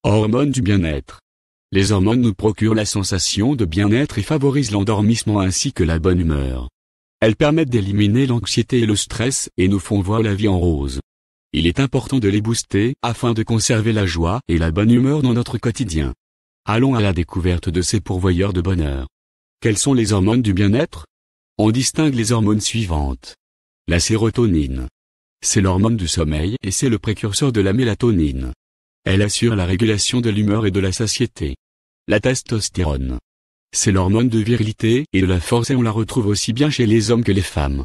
Hormones du bien-être. Les hormones nous procurent la sensation de bien-être et favorisent l'endormissement ainsi que la bonne humeur. Elles permettent d'éliminer l'anxiété et le stress et nous font voir la vie en rose. Il est important de les booster afin de conserver la joie et la bonne humeur dans notre quotidien. Allons à la découverte de ces pourvoyeurs de bonheur. Quelles sont les hormones du bien-être? On distingue les hormones suivantes. La sérotonine. C'est l'hormone du sommeil et c'est le précurseur de la mélatonine. Elle assure la régulation de l'humeur et de la satiété. La testostérone. C'est l'hormone de virilité et de la force et on la retrouve aussi bien chez les hommes que les femmes.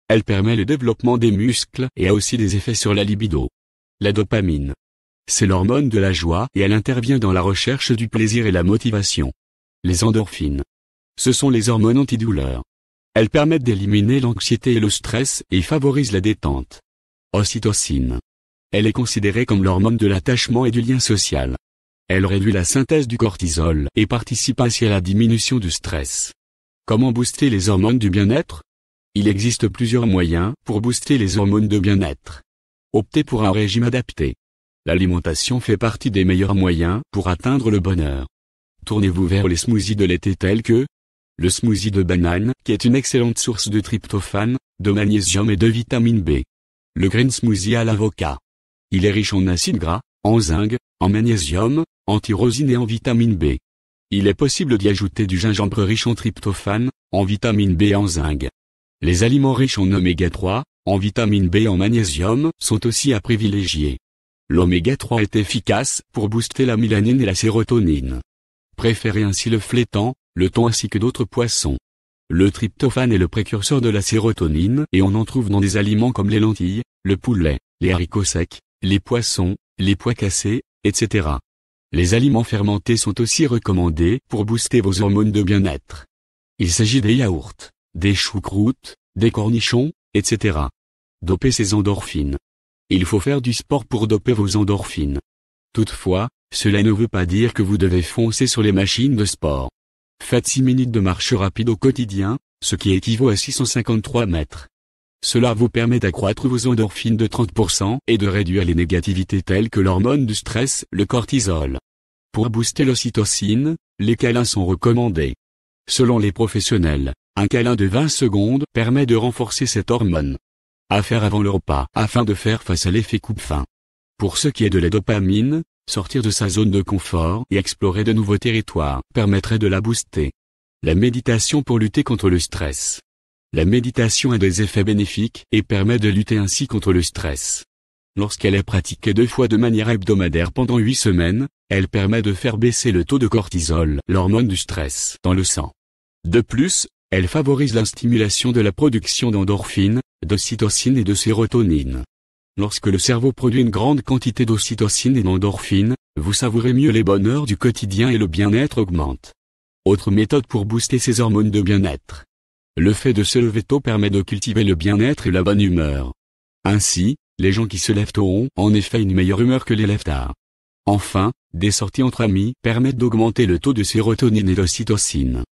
Elle permet le développement des muscles et a aussi des effets sur la libido. La dopamine. C'est l'hormone de la joie et elle intervient dans la recherche du plaisir et la motivation. Les endorphines. Ce sont les hormones antidouleurs. Elles permettent d'éliminer l'anxiété et le stress et favorisent la détente. Ocytocine. Elle est considérée comme l'hormone de l'attachement et du lien social. Elle réduit la synthèse du cortisol et participe ainsi à la diminution du stress. Comment booster les hormones du bien-être? Il existe plusieurs moyens pour booster les hormones de bien-être. Optez pour un régime adapté. L'alimentation fait partie des meilleurs moyens pour atteindre le bonheur. Tournez-vous vers les smoothies de l'été tels que le smoothie de banane, qui est une excellente source de tryptophane, de magnésium et de vitamine B. Le green smoothie à l'avocat. Il est riche en acides gras, en zinc, en magnésium, en tyrosine et en vitamine B. Il est possible d'y ajouter du gingembre riche en tryptophane, en vitamine B et en zinc. Les aliments riches en oméga 3, en vitamine B et en magnésium, sont aussi à privilégier. L'oméga 3 est efficace pour booster la mélanine et la sérotonine. Préférez ainsi le flétan, le thon ainsi que d'autres poissons. Le tryptophane est le précurseur de la sérotonine et on en trouve dans des aliments comme les lentilles, le poulet, les haricots secs, les poissons, les pois cassés, etc. Les aliments fermentés sont aussi recommandés pour booster vos hormones de bien-être. Il s'agit des yaourts, des choucroutes, des cornichons, etc. Doper ces endorphines. Il faut faire du sport pour doper vos endorphines. Toutefois, cela ne veut pas dire que vous devez foncer sur les machines de sport. Faites 6 minutes de marche rapide au quotidien, ce qui équivaut à 653 mètres. Cela vous permet d'accroître vos endorphines de 30% et de réduire les négativités telles que l'hormone du stress, le cortisol. Pour booster l'ocytocine, les câlins sont recommandés. Selon les professionnels, un câlin de 20 secondes permet de renforcer cette hormone. À faire avant le repas afin de faire face à l'effet coupe-faim. Pour ce qui est de la dopamine, sortir de sa zone de confort et explorer de nouveaux territoires permettrait de la booster. La méditation pour lutter contre le stress. La méditation a des effets bénéfiques et permet de lutter ainsi contre le stress. Lorsqu'elle est pratiquée 2 fois de manière hebdomadaire pendant 8 semaines, elle permet de faire baisser le taux de cortisol, l'hormone du stress, dans le sang. De plus, elle favorise la stimulation de la production d'endorphines, d'ocytocine et de sérotonine. Lorsque le cerveau produit une grande quantité d'ocytocine et d'endorphines, vous savourez mieux les bonheurs du quotidien et le bien-être augmente. Autre méthode pour booster ces hormones de bien-être. Le fait de se lever tôt permet de cultiver le bien-être et la bonne humeur. Ainsi, les gens qui se lèvent tôt ont en effet une meilleure humeur que les lève tard. Enfin, des sorties entre amis permettent d'augmenter le taux de sérotonine et d'ocytocine.